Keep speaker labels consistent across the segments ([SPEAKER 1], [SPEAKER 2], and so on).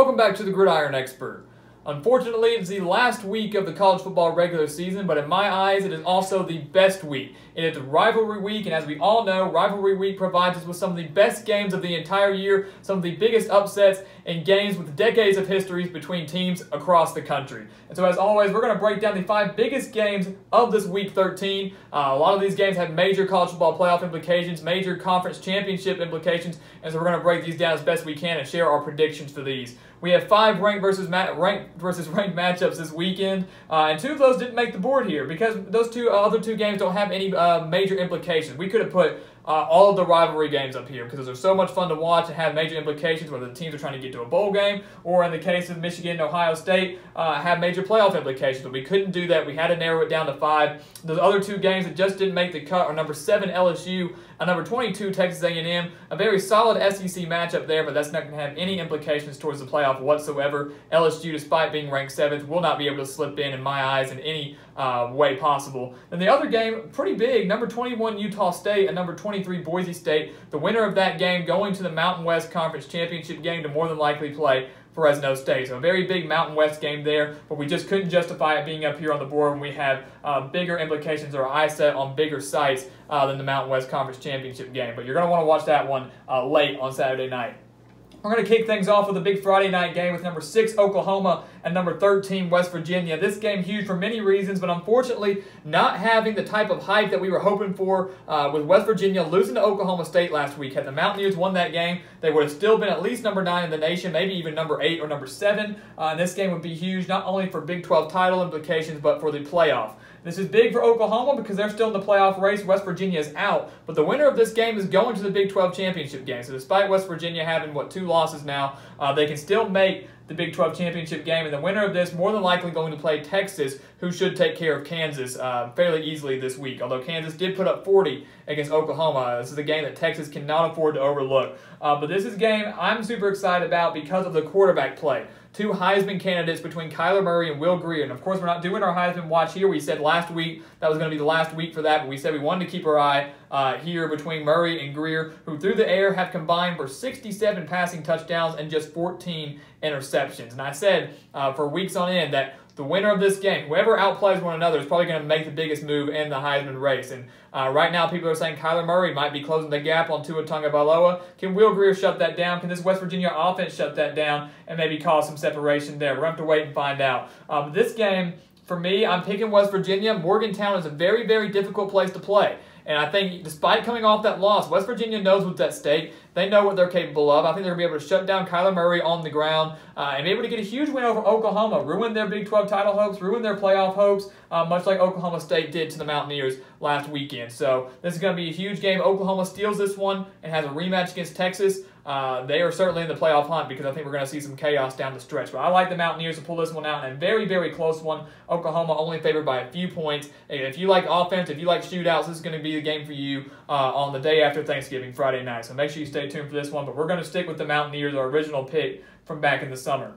[SPEAKER 1] Welcome back to the Gridiron Expert. Unfortunately, it's the last week of the college football regular season, but in my eyes, it is also the best week. It is rivalry week, and as we all know, rivalry week provides us with some of the best games of the entire year, some of the biggest upsets, and games with decades of histories between teams across the country. And so as always, we're going to break down the 5 biggest games of this week 13. A lot of these games have major college football playoff implications, major conference championship implications, and so we're going to break these down as best we can and share our predictions for these. We have 5 ranked versus ranked matchups this weekend, and 2 of those didn't make the board here because those other two games don't have any major implications. We could have put all of the rivalry games up here because they're so much fun to watch and have major implications, whether the teams are trying to get to a bowl game or in the case of Michigan and Ohio State, have major playoff implications. But we couldn't do that. We had to narrow it down to 5. Those other 2 games that just didn't make the cut are number 7 LSU and number 22 Texas A&M. A very solid SEC matchup there, but that's not going to have any implications towards the playoff whatsoever. LSU, despite being ranked 7th, will not be able to slip in my eyes, in any way possible. And the other game, pretty big, number 21 Utah State and number 23 Boise State. The winner of that game going to the Mountain West Conference Championship game to more than likely play Fresno State. So a very big Mountain West game there, but we just couldn't justify it being up here on the board when we have bigger implications or eye set on bigger sites than the Mountain West Conference Championship game. But you're going to want to watch that one late on Saturday night. We're going to kick things off with a big Friday night game with number 6 Oklahoma and number 13 West Virginia. This game huge for many reasons, but unfortunately not having the type of hype that we were hoping for with West Virginia losing to Oklahoma State last week. Had the Mountaineers won that game, they would have still been at least number 9 in the nation, maybe even number 8 or number 7. And this game would be huge not only for Big 12 title implications, but for the playoff. This is big for Oklahoma because they're still in the playoff race. West Virginia is out, but the winner of this game is going to the Big 12 championship game. So despite West Virginia having, 2 losses now, they can still make the Big 12 championship game, and the winner of this more than likely going to play Texas, who should take care of Kansas fairly easily this week. Although Kansas did put up 40 against Oklahoma, this is a game that Texas cannot afford to overlook. But this is a game I'm super excited about because of the quarterback play. 2 Heisman candidates between Kyler Murray and Will Grier. And of course, we're not doing our Heisman watch here. We said last week that was going to be the last week for that, but we said we wanted to keep our eye here between Murray and Grier, who through the air have combined for 67 passing touchdowns and just 14 interceptions. And I said for weeks on end that the winner of this game, whoever outplays one another, is probably going to make the biggest move in the Heisman race. And right now, people are saying Kyler Murray might be closing the gap on Tua Tagovailoa. Can Will Grier shut that down? Can this West Virginia offense shut that down and maybe cause some separation there? We're going to have to wait and find out. This game, for me, I'm picking West Virginia. Morgantown is a very, very difficult place to play. And I think despite coming off that loss, West Virginia knows what's at stake. They know what they're capable of. I think they're going to be able to shut down Kyler Murray on the ground and be able to get a huge win over Oklahoma, ruin their Big 12 title hopes, ruin their playoff hopes, much like Oklahoma State did to the Mountaineers last weekend. So this is going to be a huge game. Oklahoma steals this one and has a rematch against Texas. They are certainly in the playoff hunt because I think we're going to see some chaos down the stretch. But I like the Mountaineers to pull this one out in a very, very close one. Oklahoma only favored by a few points. If you like offense, if you like shootouts, this is going to be the game for you on the day after Thanksgiving, Friday night. So make sure you stay tuned for this one. But we're going to stick with the Mountaineers, our original pick from back in the summer.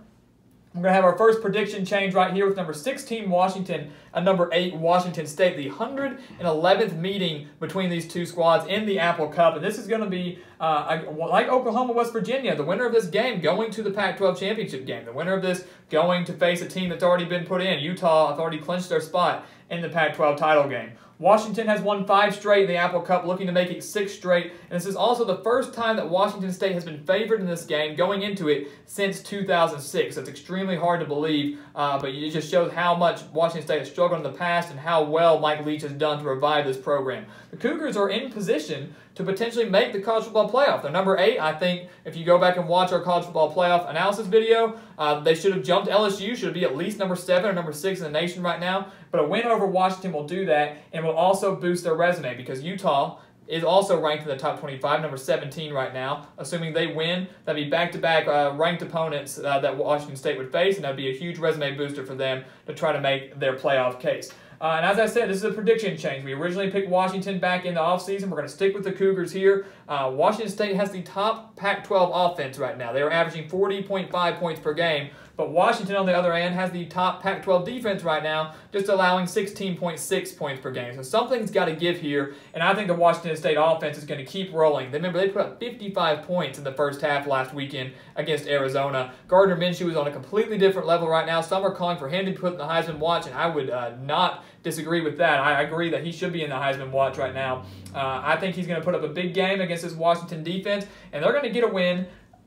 [SPEAKER 1] We're going to have our first prediction change right here with number 16 Washington and number 8 Washington State, the 111th meeting between these 2 squads in the Apple Cup. And this is going to be, like Oklahoma, West Virginia, the winner of this game going to the Pac-12 championship game. The winner of this going to face a team that's already been put in. Utah have already clinched their spot in the Pac-12 title game. Washington has won 5 straight in the Apple Cup, looking to make it 6 straight. And this is also the first time that Washington State has been favored in this game going into it since 2006. So it's extremely hard to believe, but it just shows how much Washington State has struggled in the past and how well Mike Leach has done to revive this program. The Cougars are in position to potentially make the college football playoff. They're number 8. I think if you go back and watch our college football playoff analysis video, they should have jumped LSU, should be at least number 7 or number 6 in the nation right now. But a win over Washington will do that and will also boost their resume because Utah is also ranked in the top 25, number 17 right now. Assuming they win, that'd be back-to-back ranked opponents that Washington State would face, and that'd be a huge resume booster for them to try to make their playoff case. And as I said, this is a prediction change. We originally picked Washington back in the offseason. We're going to stick with the Cougars here. Washington State has the top Pac-12 offense right now. They are averaging 40.5 points per game But Washington, on the other hand, has the top Pac-12 defense right now, just allowing 16.6 points per game. So something's got to give here, and I think the Washington State offense is going to keep rolling. Remember, they put up 55 points in the first half last weekend against Arizona. Gardner Minshew is on a completely different level right now. Some are calling for him to be put in the Heisman watch, and I would not disagree with that. I agree that he should be in the Heisman watch right now. I think he's going to put up a big game against this Washington defense, and they're going to get a win,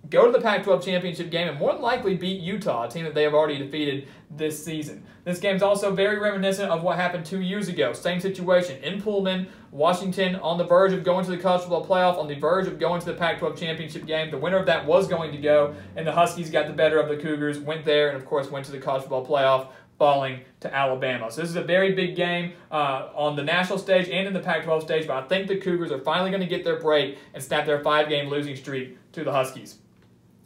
[SPEAKER 1] go to the Pac-12 championship game, and more than likely beat Utah, a team that they have already defeated this season. This game's also very reminiscent of what happened 2 years ago. Same situation in Pullman, Washington on the verge of going to the college football playoff, on the verge of going to the Pac-12 championship game. The winner of that was going to go, and the Huskies got the better of the Cougars, went there, and of course went to the college football playoff, falling to Alabama. So this is a very big game on the national stage and in the Pac-12 stage, but I think the Cougars are finally going to get their break and snap their 5-game losing streak to the Huskies.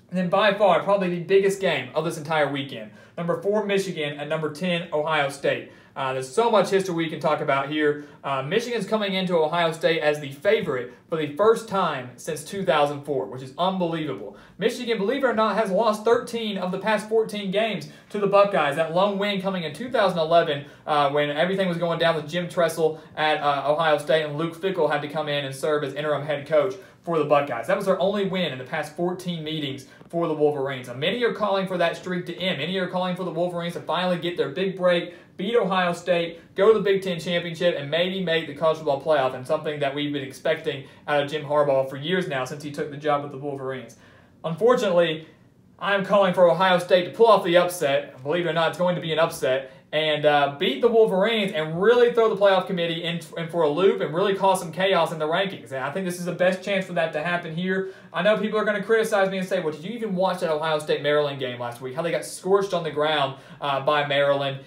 [SPEAKER 1] And then by far, probably the biggest game of this entire weekend, number 4 Michigan and number 10 Ohio State. There's so much history we can talk about here. Michigan's coming into Ohio State as the favorite for the first time since 2004, which is unbelievable. Michigan, believe it or not, has lost 13 of the past 14 games to the Buckeyes. That lone win coming in 2011 when everything was going down with Jim Tressel at Ohio State and Luke Fickell had to come in and serve as interim head coach for the Buckeyes. That was their only win in the past 14 meetings for the Wolverines. Now, many are calling for that streak to end. Many are calling for the Wolverines to finally get their big break, beat Ohio State, go to the Big Ten Championship, and maybe make the college football playoff, and something that we've been expecting out of Jim Harbaugh for years now since he took the job with the Wolverines. Unfortunately, I'm calling for Ohio State to pull off the upset. Believe it or not, it's going to be an upset. And beat the Wolverines and really throw the playoff committee in for a loop and really cause some chaos in the rankings. And I think this is the best chance for that to happen here. I know people are going to criticize me and say, well, did you even watch that Ohio State-Maryland game last week? How they got scorched on the ground by Maryland.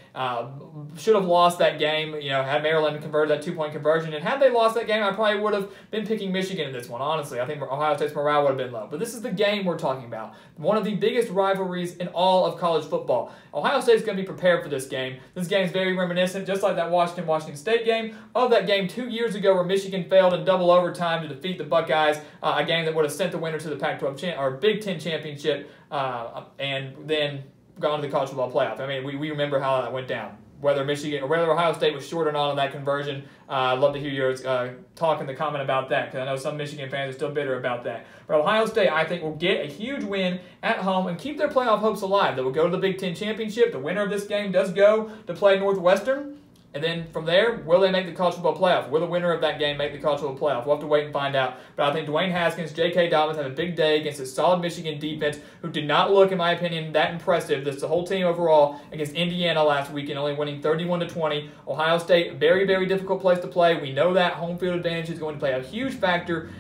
[SPEAKER 1] Should have lost that game, had Maryland converted that 2-point conversion. And had they lost that game, I probably would have been picking Michigan in this one, honestly. I think Ohio State's morale would have been low. But this is the game we're talking about. One of the biggest rivalries in all of college football. Ohio State's going to be prepared for this game. This game is very reminiscent, just like that Washington State game, of that game 2 years ago where Michigan failed in double overtime to defeat the Buckeyes, a game that would have sent the winner to the Pac-12 or Big Ten championship, and then gone to the college football playoff. I mean, we remember how that went down. Whether Ohio State was short or not on that conversion, I'd love to hear your talk in the comment about that, because I know some Michigan fans are still bitter about that. But Ohio State, I think, will get a huge win at home and keep their playoff hopes alive. They will go to the Big Ten Championship. The winner of this game does go to play Northwestern. And then from there, will they make the college football playoff? Will the winner of that game make the college football playoff? We'll have to wait and find out. But I think Dwayne Haskins, J.K. Dobbins have a big day against a solid Michigan defense who did not look, in my opinion, that impressive. This is the whole team overall against Indiana last weekend, only winning 31-20. Ohio State, very, very difficult place to play. We know that home field advantage is going to play a huge factor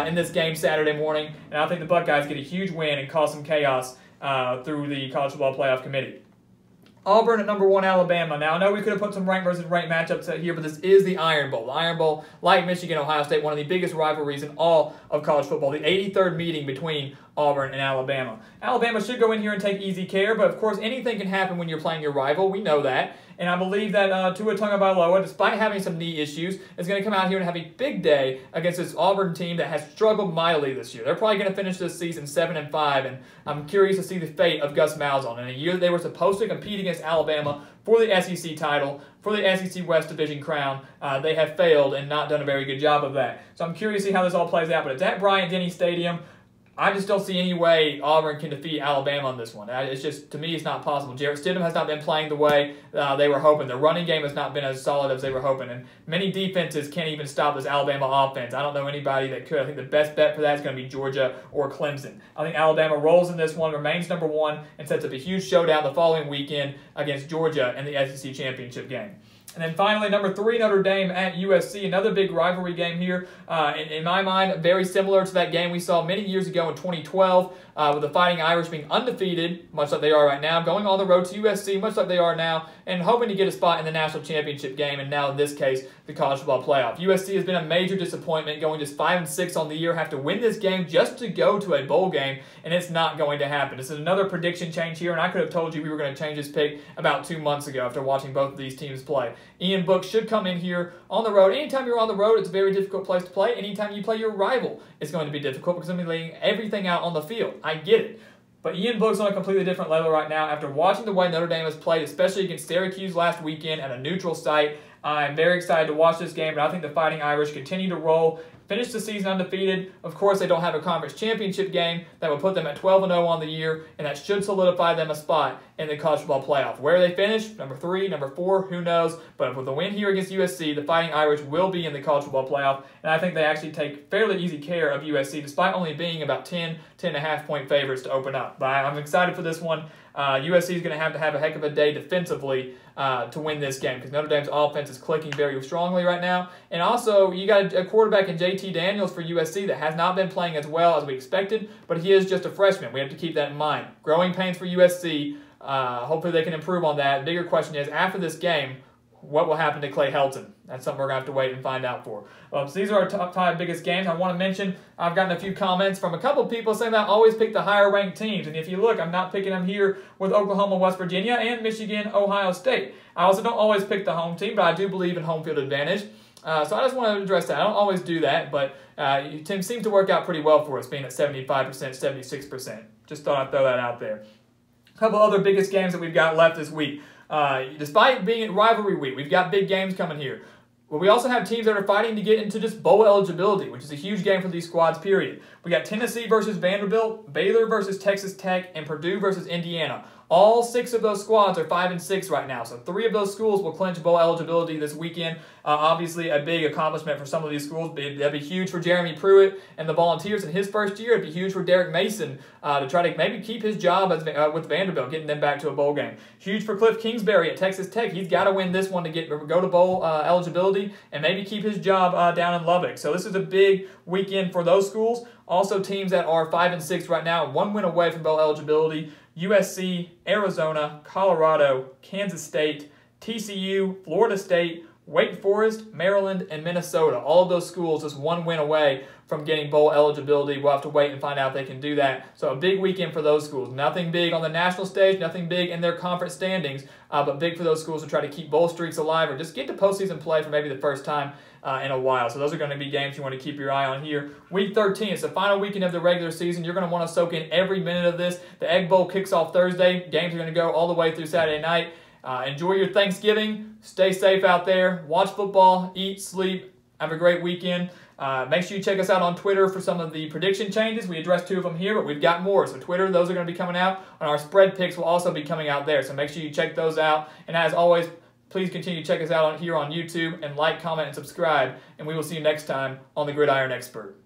[SPEAKER 1] in this game Saturday morning. And I think the Buckeyes get a huge win and cause some chaos through the college football playoff committee. Auburn at number 1, Alabama. Now, I know we could have put some ranked versus ranked matchups here, but this is the Iron Bowl. The Iron Bowl, like Michigan, Ohio State, one of the biggest rivalries in all of college football. The 83rd meeting between Auburn and Alabama. Alabama should go in here and take easy care, but of course anything can happen when you're playing your rival. We know that. And I believe that Tua Tagovailoa, despite having some knee issues, is going to come out here and have a big day against this Auburn team that has struggled mightily this year. They're probably going to finish this season 7-5, and I'm curious to see the fate of Gus Malzahn. In a year that they were supposed to compete against Alabama for the SEC title, for the SEC West Division crown, they have failed and not done a very good job of that. So I'm curious to see how this all plays out. But it's at Bryant-Denny Stadium. I just don't see any way Auburn can defeat Alabama on this one. It's just, to me, it's not possible. Jarrett Stidham has not been playing the way they were hoping. The running game has not been as solid as they were hoping. And many defenses can't even stop this Alabama offense. I don't know anybody that could. I think the best bet for that is going to be Georgia or Clemson. I think Alabama rolls in this one, remains number 1, and sets up a huge showdown the following weekend against Georgia in the SEC championship game. And then finally, number 3, Notre Dame at USC. Another big rivalry game here. In my mind, very similar to that game we saw many years ago in 2012 with the Fighting Irish being undefeated, much like they are right now, going on the road to USC, much like they are now, and hoping to get a spot in the national championship game, and now in this case, the college football playoff. USC has been a major disappointment, going just 5-6 on the year, have to win this game just to go to a bowl game, and it's not going to happen. This is another prediction change here, and I could have told you we were going to change this pick about 2 months ago after watching both of these teams play. Ian Book should come in here on the road. Anytime you're on the road, it's a very difficult place to play. Anytime you play your rival, it's going to be difficult because I'm laying everything out on the field. I get it. But Ian Book's on a completely different level right now. After watching the way Notre Dame has played, especially against Syracuse last weekend at a neutral site, I'm very excited to watch this game, but I think the Fighting Irish continue to roll, finish the season undefeated. Of course, they don't have a conference championship game. That would put them at 12-0 on the year, and that should solidify them a spot in the college football playoff. Where they finish, number 3, number 4, who knows? But with a win here against USC, the Fighting Irish will be in the college football playoff, and I think they actually take fairly easy care of USC, despite only being about 10.5 point favorites to open up. But I'm excited for this one. USC is going to have a heck of a day defensively to win this game because Notre Dame's offense is clicking very strongly right now. And also, you got a quarterback in JT Daniels for USC that has not been playing as well as we expected, but he is just a freshman. We have to keep that in mind. Growing pains for USC. Hopefully they can improve on that. The bigger question is, after this game, what will happen to Clay Helton? That's something we're going to have to wait and find out for. So these are our top 5 biggest games. I want to mention I've gotten a few comments from a couple people saying that I always pick the higher-ranked teams. And if you look, I'm not picking them here with Oklahoma, West Virginia, and Michigan, Ohio State. I also don't always pick the home team, but I do believe in home field advantage. So I just want to address that. I don't always do that, but it seems to work out pretty well for us, being at 75%, 76%. Just thought I'd throw that out there. A couple other biggest games that we've got left this week. Despite being rivalry week, we've got big games coming here. But we also have teams that are fighting to get into just bowl eligibility, which is a huge game for these squads, period. We got Tennessee versus Vanderbilt, Baylor versus Texas Tech, and Purdue versus Indiana. All 6 of those squads are 5-6 right now, so 3 of those schools will clinch bowl eligibility this weekend. Obviously, a big accomplishment for some of these schools. That'd be huge for Jeremy Pruitt and the Volunteers in his first year. It'd be huge for Derek Mason to try to maybe keep his job with Vanderbilt, getting them back to a bowl game. Huge for Cliff Kingsbury at Texas Tech. He's got to win this one to go to bowl eligibility and maybe keep his job down in Lubbock. So this is a big weekend for those schools. Also, teams that are 5-6 right now, 1 win away from bowl eligibility. USC, Arizona, Colorado, Kansas State, TCU, Florida State, Wake Forest, Maryland, and Minnesota. All of those schools just 1 win away from getting bowl eligibility. We'll have to wait and find out if they can do that. So a big weekend for those schools. Nothing big on the national stage, nothing big in their conference standings, but big for those schools to try to keep bowl streaks alive or just get to postseason play for maybe the first time in a while. So those are going to be games you want to keep your eye on here. Week 13, it's the final weekend of the regular season. You're going to want to soak in every minute of this. The Egg Bowl kicks off Thursday. Games are going to go all the way through Saturday night. Enjoy your Thanksgiving. Stay safe out there. Watch football. Eat, sleep. Have a great weekend. Make sure you check us out on Twitter for some of the prediction changes. We addressed 2 of them here, but we've got more. So Twitter, those are going to be coming out. And our spread picks will also be coming out there. So make sure you check those out. And as always, please continue to check us out here on YouTube and like, comment, and subscribe. And we will see you next time on The Gridiron Expert.